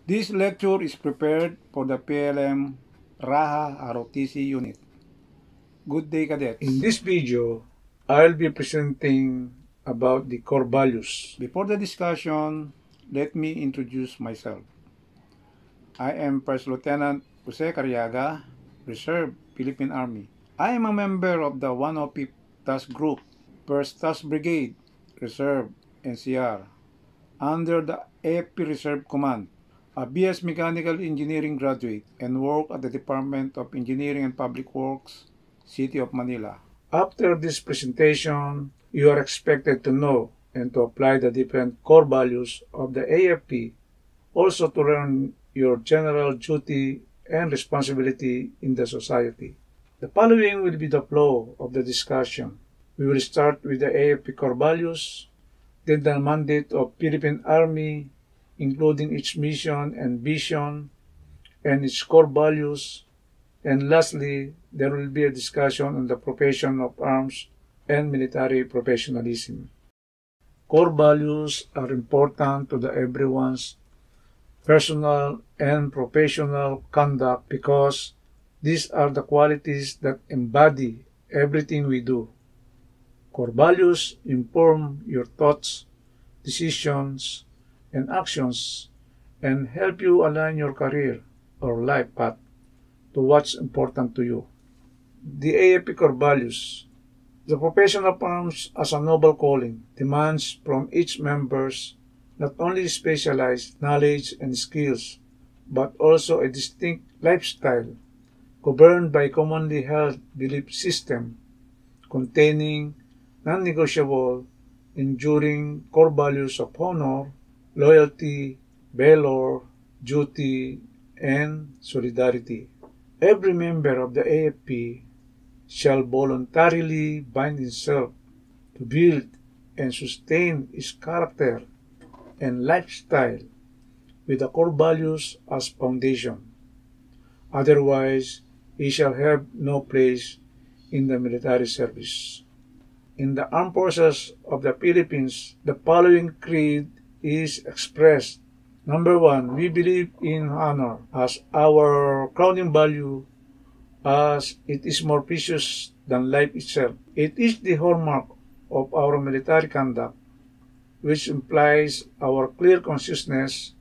This lecture is prepared for the PLM Raha ROTC unit. Good day, cadets. In this video, I'll be presenting about the core values. Before the discussion, let me introduce myself. I am First Lieutenant Jose Carriaga, Reserve, Philippine Army. I am a member of the 105th Task Group, 1st Task Brigade, Reserve, NCR, under the AFP Reserve Command, a BS Mechanical Engineering graduate, and work at the Department of Engineering and Public Works, City of Manila. After this presentation, you are expected to know and to apply the different core values of the AFP, also to learn your general duty and responsibility in the society. The following will be the flow of the discussion. We will start with the AFP core values, then the mandate of Philippine Army, including its mission and vision and its core values, and lastly, there will be a discussion on the profession of arms and military professionalism. Core values are important to everyone's personal and professional conduct because these are the qualities that embody everything we do. Core values inform your thoughts, decisions, and actions and help you align your career or life path to what's important to you. The AFP core values. The profession of arms as a noble calling demands from each members not only specialized knowledge and skills, but also a distinct lifestyle governed by a commonly held belief system containing non-negotiable, enduring core values of honor, loyalty, valor, duty, and solidarity. Every member of the AFP shall voluntarily bind himself to build and sustain his character and lifestyle with the core values as foundation. Otherwise, he shall have no place in the military service. In the Armed Forces of the Philippines, the following creed is expressed. Number 1, we believe in honor as our crowning value, as it is more precious than life itself. It is the hallmark of our military conduct, which implies our clear consciousness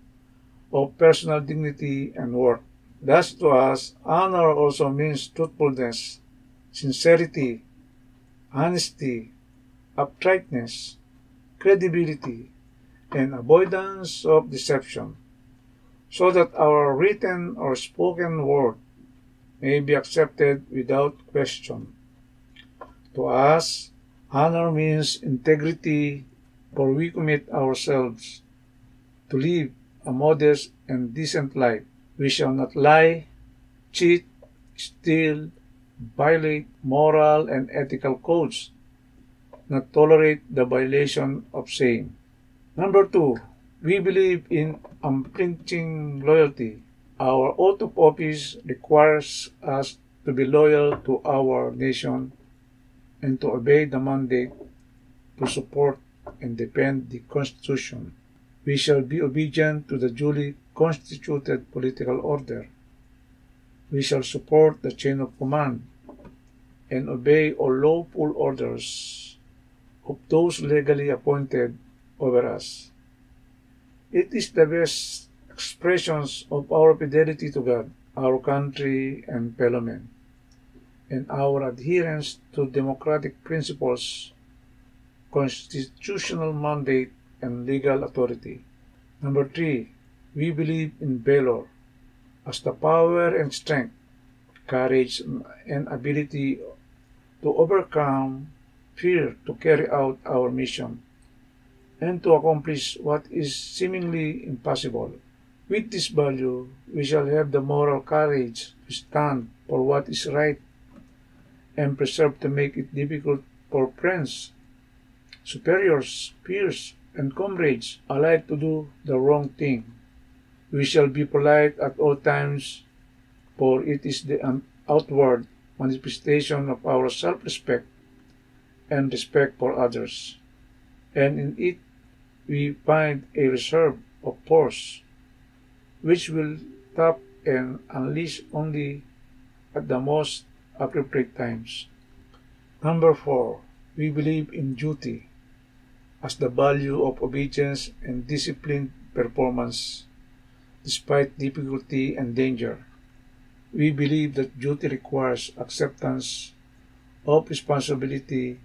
of personal dignity and worth. Thus, to us, honor also means truthfulness, sincerity, honesty, uprightness, credibility, and avoidance of deception, so that our written or spoken word may be accepted without question. To us, honor means integrity, for we commit ourselves to live a modest and decent life. We shall not lie, cheat, steal, violate moral and ethical codes, not tolerate the violation of same. Number 2, we believe in unflinching loyalty. Our oath of office requires us to be loyal to our nation and to obey the mandate to support and defend the Constitution. We shall be obedient to the duly constituted political order. We shall support the chain of command and obey all lawful orders of those legally appointed over us. It is the best expressions of our fidelity to God, our country, and fellow men, and our adherence to democratic principles, constitutional mandate, and legal authority. Number 3, we believe in valor as the power and strength, courage, and ability to overcome fear to carry out our mission and to accomplish what is seemingly impossible. With this value, we shall have the moral courage to stand for what is right and preserve to make it difficult for friends, superiors, peers, and comrades alike to do the wrong thing. We shall be polite at all times, for it is the outward manifestation of our self-respect and respect for others, and in it we find a reserve of force which will tap and unleash only at the most appropriate times. Number 4, we believe in duty as the value of obedience and disciplined performance despite difficulty and danger. We believe that duty requires acceptance of responsibility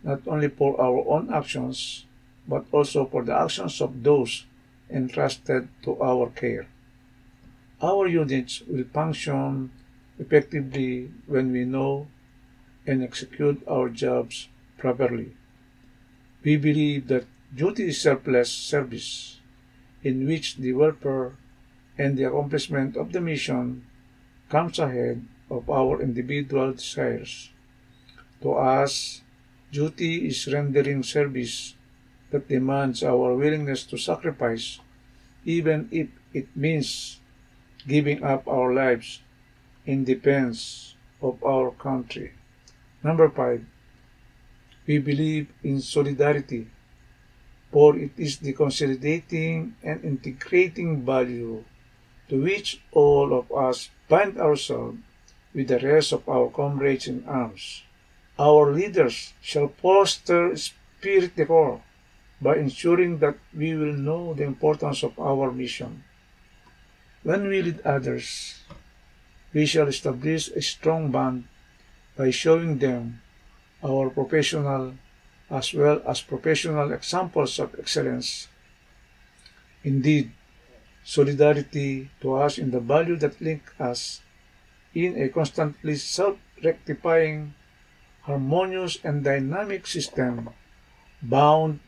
not only for our own actions, but also for the actions of those entrusted to our care. Our units will function effectively when we know and execute our jobs properly. We believe that duty is selfless service, in which the welfare and the accomplishment of the mission comes ahead of our individual desires. To us, duty is rendering service that demands our willingness to sacrifice, even if it means giving up our lives in defense of our country. Number 5, we believe in solidarity, for it is the consolidating and integrating value to which all of us bind ourselves with the rest of our comrades in arms. Our leaders shall foster spirit de corps by ensuring that we will know the importance of our mission. When we lead others, we shall establish a strong bond by showing them our professional as well as professional examples of excellence. Indeed, solidarity to us in the value that link us in a constantly self-rectifying, harmonious and dynamic system bound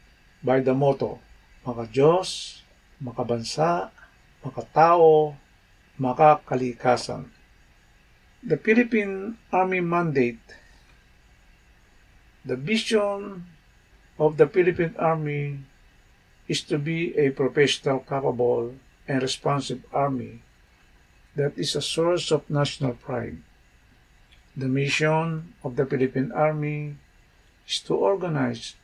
by the motto, maka-Diyos, makabansa, makatao, makakalikasan. The Philippine Army Mandate. The vision of the Philippine Army is to be a professional, capable, and responsive army that is a source of national pride. The mission of the Philippine Army is to organize,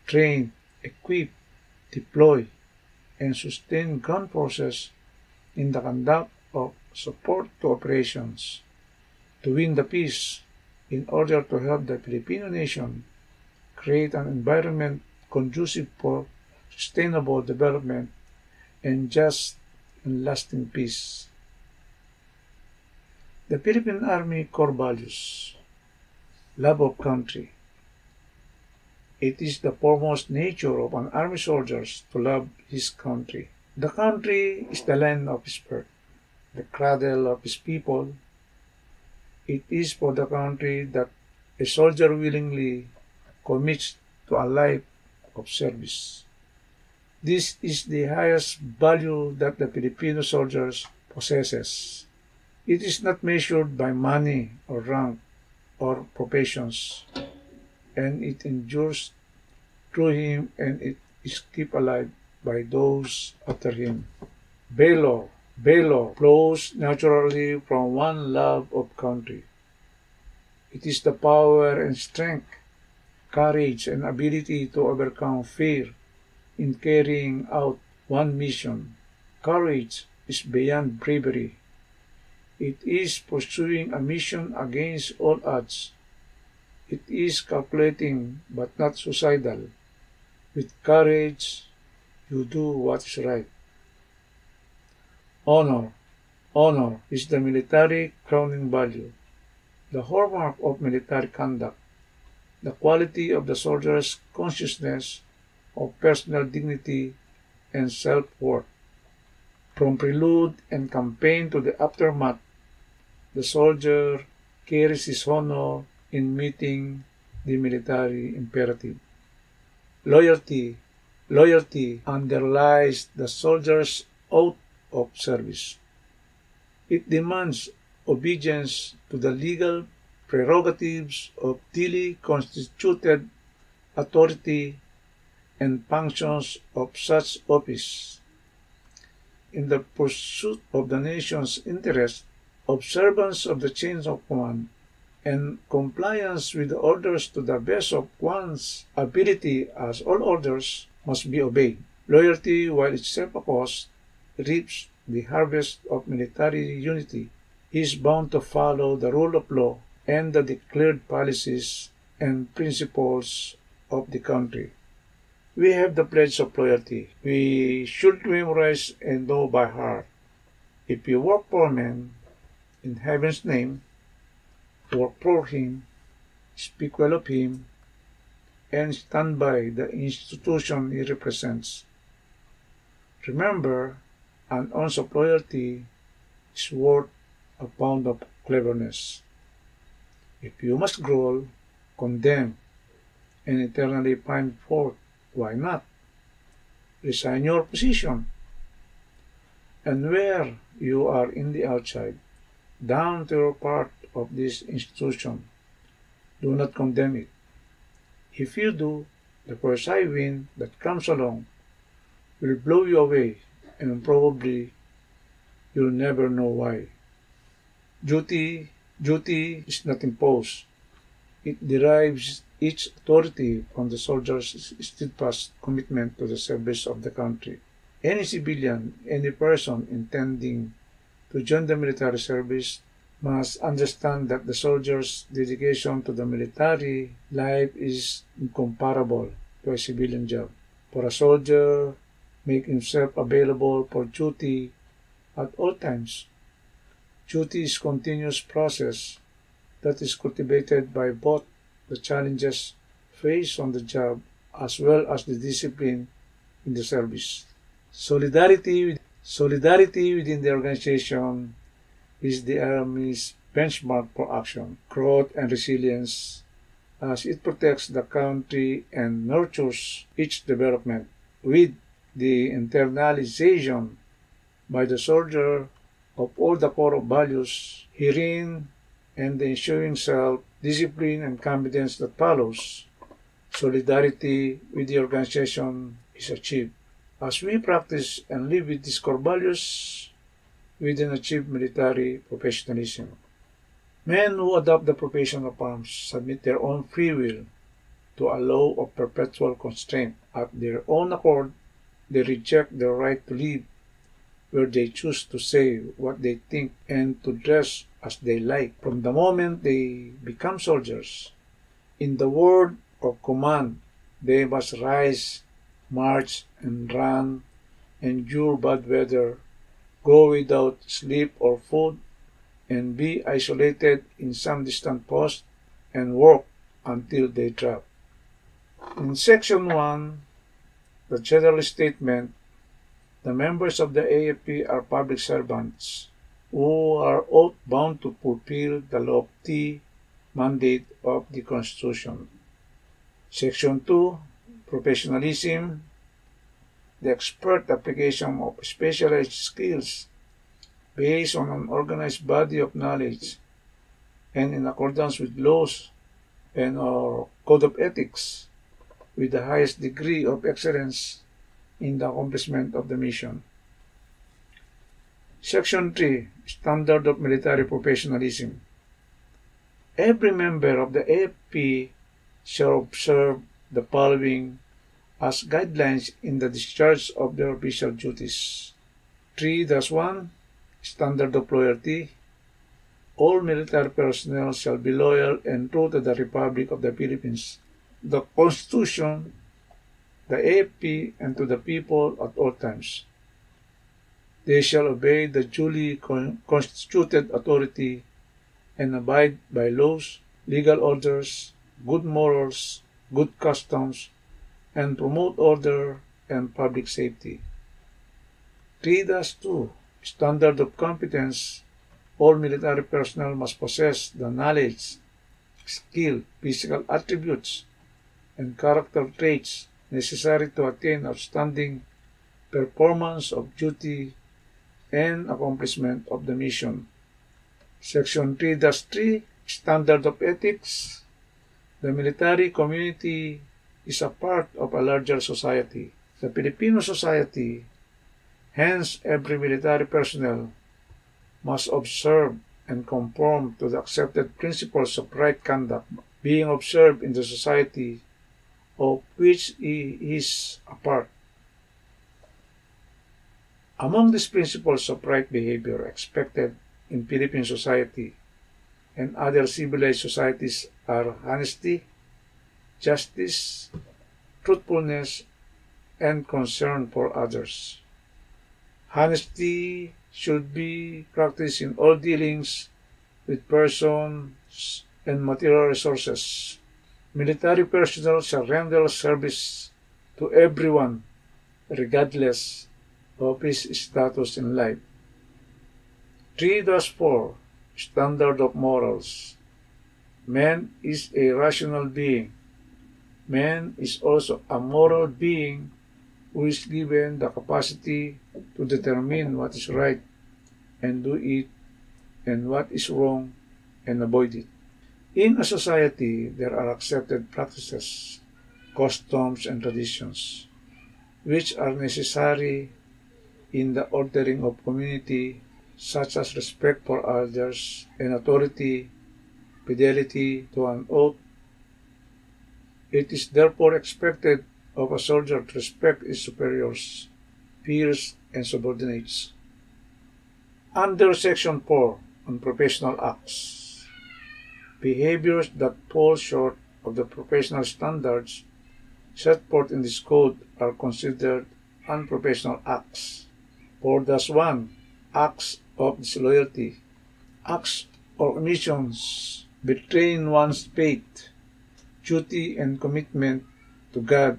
train, equip, deploy, and sustain ground forces in the conduct of support to operations, to win the peace in order to help the Filipino nation create an environment conducive for sustainable development and just and lasting peace. The Philippine Army core values: love of country. It is the foremost nature of an army soldier to love his country. The country is the land of his birth, the cradle of his people. It is for the country that a soldier willingly commits to a life of service. This is the highest value that the Filipino soldiers possesses. It is not measured by money or rank or professions, and it endures through him, and it is kept alive by those after him. Valor flows naturally from one love of country. It is the power and strength, courage and ability to overcome fear in carrying out one mission. Courage is beyond bravery. It is pursuing a mission against all odds. It is calculating but not suicidal. With courage, you do what is right. Honor is the military crowning value, the hallmark of military conduct, the quality of the soldier's consciousness of personal dignity and self-worth. From prelude and campaign to the aftermath, the soldier carries his honor in meeting the military imperative. Loyalty underlies the soldier's oath of service. It demands obedience to the legal prerogatives of duly constituted authority and functions of such office. In the pursuit of the nation's interest, observance of the chain of command, and compliance with the orders to the best of one's ability, as all orders must be obeyed. Loyalty, while itself a cost, reaps the harvest of military unity, he is bound to follow the rule of law and the declared policies and principles of the country. We have the pledge of loyalty. We should memorize and know by heart. If you work for men, in heaven's name, work for him, speak well of him, and stand by the institution he represents. Remember, an ounce of loyalty is worth a pound of cleverness. If you must growl, condemn, and eternally find fault, why not? Resign your position. And where you are in the outside, down to your part of this institution, do not condemn it. If you do, the first high wind that comes along will blow you away, and probably you'll never know why. Duty is not imposed. It derives its authority from the soldier's steadfast commitment to the service of the country. Any civilian, any person intending to join the military service must understand that the soldier's dedication to the military life is incomparable to a civilian job. For a soldier, make himself available for duty at all times. Duty is a continuous process that is cultivated by both the challenges faced on the job as well as the discipline in the service. Solidarity within the organization is the Army's benchmark for action, growth, and resilience as it protects the country and nurtures its development with the internalization by the soldier of all the core values herein and the ensuing self-discipline and competence that follows. Solidarity with the organization is achieved. As we practice and live with these core values, we then achieve military professionalism. Men who adopt the profession of arms submit their own free will to a law of perpetual constraint. At their own accord, they reject their right to live where they choose to say what they think and to dress as they like. From the moment they become soldiers, in the word of command, they must rise, march, and run, endure bad weather, go without sleep or food, and be isolated in some distant post, and work until they drop. In Section 1, the general statement, the members of the AFP are public servants who are oath-bound to fulfill the lofty mandate of the Constitution. Section 2, professionalism, the expert application of specialized skills based on an organized body of knowledge and in accordance with laws and our code of ethics with the highest degree of excellence in the accomplishment of the mission. Section 3, Standard of Military Professionalism. Every member of the AFP shall observe the following as guidelines in the discharge of their official duties. 3-1, Standard of Loyalty. All military personnel shall be loyal and true to the Republic of the Philippines, the Constitution, the AFP, and to the people at all times. They shall obey the duly constituted authority and abide by laws, legal orders, good morals, good customs, and promote order and public safety. 3-2, Standard of Competence. All military personnel must possess the knowledge, skill, physical attributes, and character traits necessary to attain outstanding performance of duty and accomplishment of the mission. Section 3-3, Standard of Ethics. The military community is a part of a larger society, the Filipino society. Hence, every military personnel must observe and conform to the accepted principles of right conduct being observed in the society of which he is a part. Among these principles of right behavior expected in Philippine society and other civilized societies are honesty, justice, truthfulness, and concern for others. Honesty should be practiced in all dealings with persons and material resources. Military personnel shall render service to everyone, regardless of his status in life. 3-4 Standard of Morals. Man is a rational being. Man is also a moral being who is given the capacity to determine what is right and do it, and what is wrong and avoid it. In a society, there are accepted practices, customs, and traditions, which are necessary in the ordering of community, such as respect for others and authority, fidelity to an oath. It is therefore expected of a soldier to respect his superiors, peers, and subordinates. Under Section 4 on Professional Acts, behaviors that fall short of the professional standards set forth in this code are considered unprofessional acts. 4-1 Acts of disloyalty. Acts or omissions betraying one's faith, duty, and commitment to God,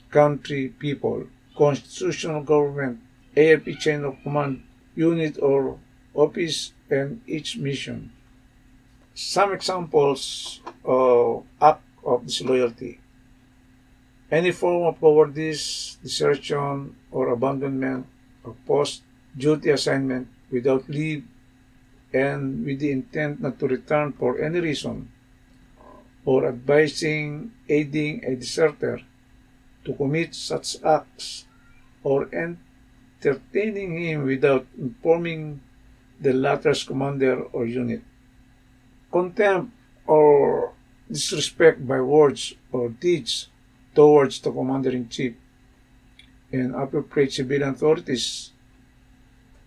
country, people, constitutional government, AFP chain of command, unit or office, and each mission. Some examples of act of disloyalty: any form of cowardice, desertion, or abandonment of post duty assignment without leave and with the intent not to return for any reason, or advising, aiding a deserter to commit such acts, or entertaining him without informing the latter's commander or unit. Contempt or disrespect by words or deeds towards the commander-in-chief and appropriate civilian authorities,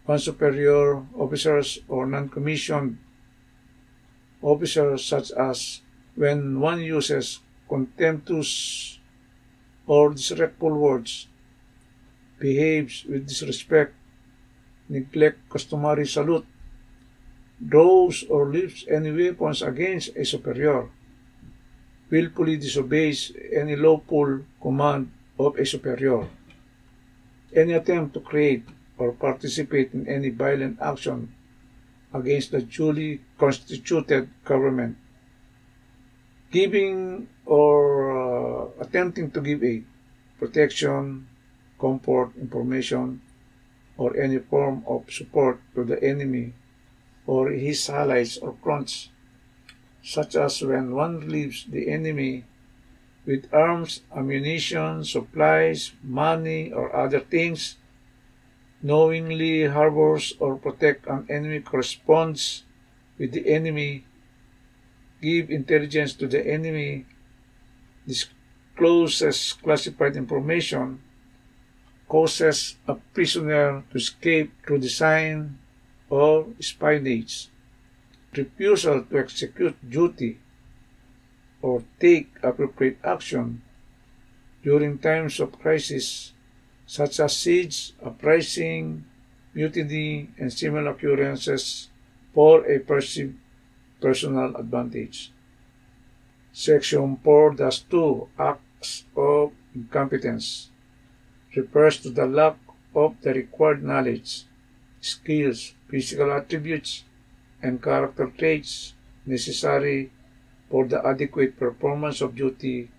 one superior officers or non-commissioned officers, such as when one uses contemptuous or disrespectful words, behaves with disrespect, neglect customary salute, draws or lifts any weapons against a superior, willfully disobeys any lawful command of a superior, any attempt to create or participate in any violent action against the duly constituted government, giving or attempting to give aid, protection, comfort, information, or any form of support to the enemy or his allies or fronts, such as when one relieves the enemy with arms, ammunition, supplies, money, or other things, knowingly harbors or protect an enemy, corresponds with the enemy, give intelligence to the enemy, discloses classified information, causes a prisoner to escape through design or espionage, refusal to execute duty or take appropriate action during times of crisis, such as siege, uprising, mutiny, and similar occurrences for a perceived personal advantage. Section 4-2 Acts of Incompetence refers to the lack of the required knowledge, skills, physical attributes, and character traits necessary for the adequate performance of duty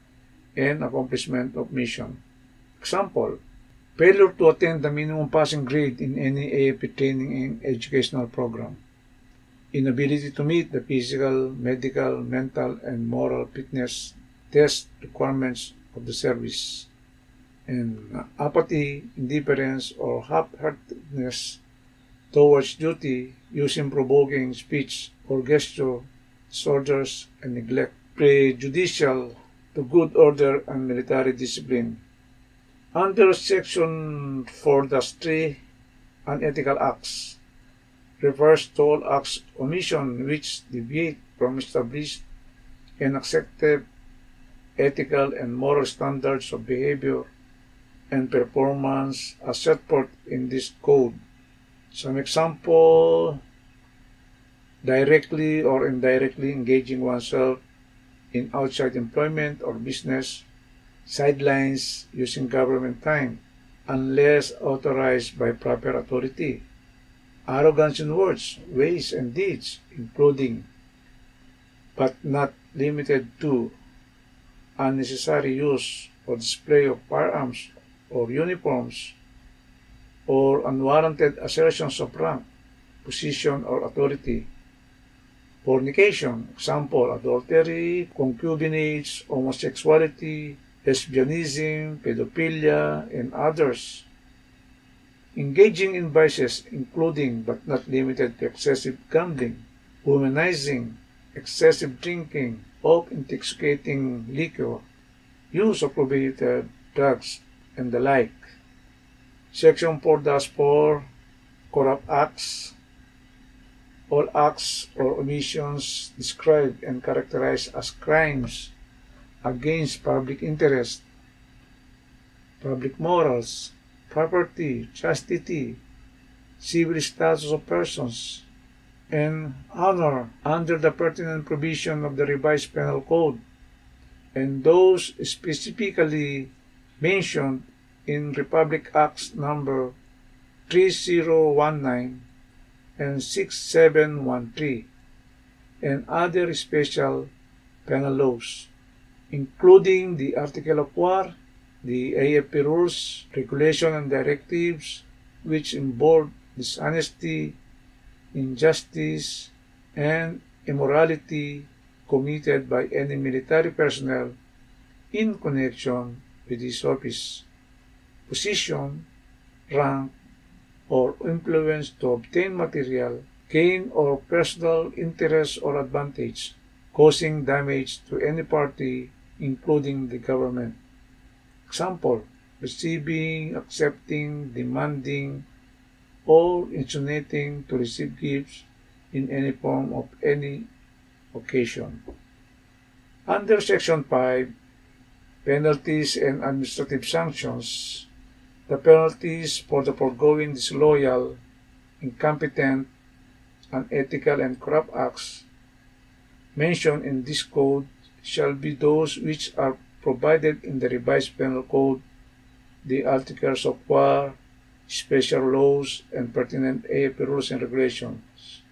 and accomplishment of mission. Example: failure to attend the minimum passing grade in any AFP training and educational program, inability to meet the physical, medical, mental, and moral fitness test requirements of the service, and apathy, indifference, or half-heartedness towards duty, using provoking speech or gesture, disorders, and neglect, prejudicial to good order and military discipline. Under Section 4-3, unethical acts refers to all acts omission which deviate from established and accepted ethical and moral standards of behavior and performance as set forth in this code. Some example: directly or indirectly engaging oneself in outside employment or business, sidelines using government time unless authorized by proper authority, arrogance in words, ways, and deeds, including but not limited to unnecessary use or display of firearms or uniforms, or unwarranted assertions of rank, position, or authority. Fornication, example, adultery, concubinage, homosexuality, lesbianism, pedophilia, and others. Engaging in vices, including but not limited to excessive gambling, womanizing, excessive drinking of intoxicating liquor, use of prohibited drugs, and the like. Section 4-4, corrupt acts. All acts or omissions described and characterized as crimes against public interest, public morals, property, chastity, civil status of persons, and honor under the pertinent provision of the Revised Penal Code, and those specifically mentioned in Republic Acts number 3019 and 6713, and other special penal laws, including the Article of War, the AFP rules, regulation, and directives, which involve dishonesty, injustice, and immorality committed by any military personnel in connection with his office, position, rank, or influence to obtain material gain or personal interest or advantage, causing damage to any party, including the government. Example: receiving, accepting, demanding, or insinuating to receive gifts in any form of any occasion. Under Section 5, Penalties and Administrative Sanctions, the penalties for the foregoing disloyal, incompetent, unethical, and corrupt acts mentioned in this code shall be those which are provided in the Revised Penal Code, the Articles of War, special laws, and pertinent AFP rules and regulations.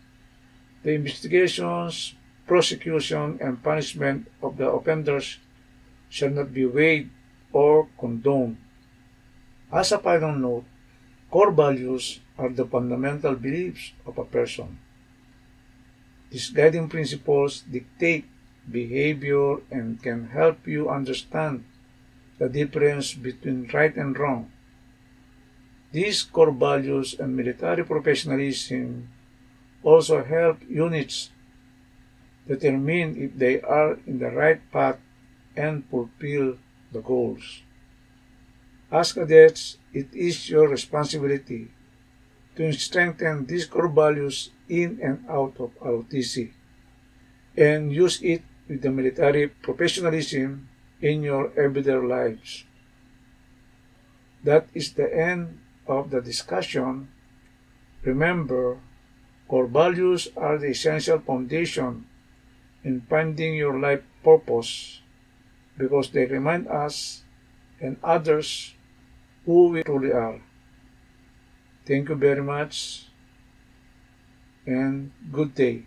The investigations, prosecution, and punishment of the offenders shall not be waived or condoned. As a final note, core values are the fundamental beliefs of a person. These guiding principles dictate behavior and can help you understand the difference between right and wrong. These core values and military professionalism also help units determine if they are in the right path and fulfill the goals. As cadets, it is your responsibility to strengthen these core values in and out of ROTC and use it with the military professionalism in your everyday lives. That is the end of the discussion. Remember, core values are the essential foundation in finding your life purpose because they remind us and others who we truly are. Thank you very much and good day.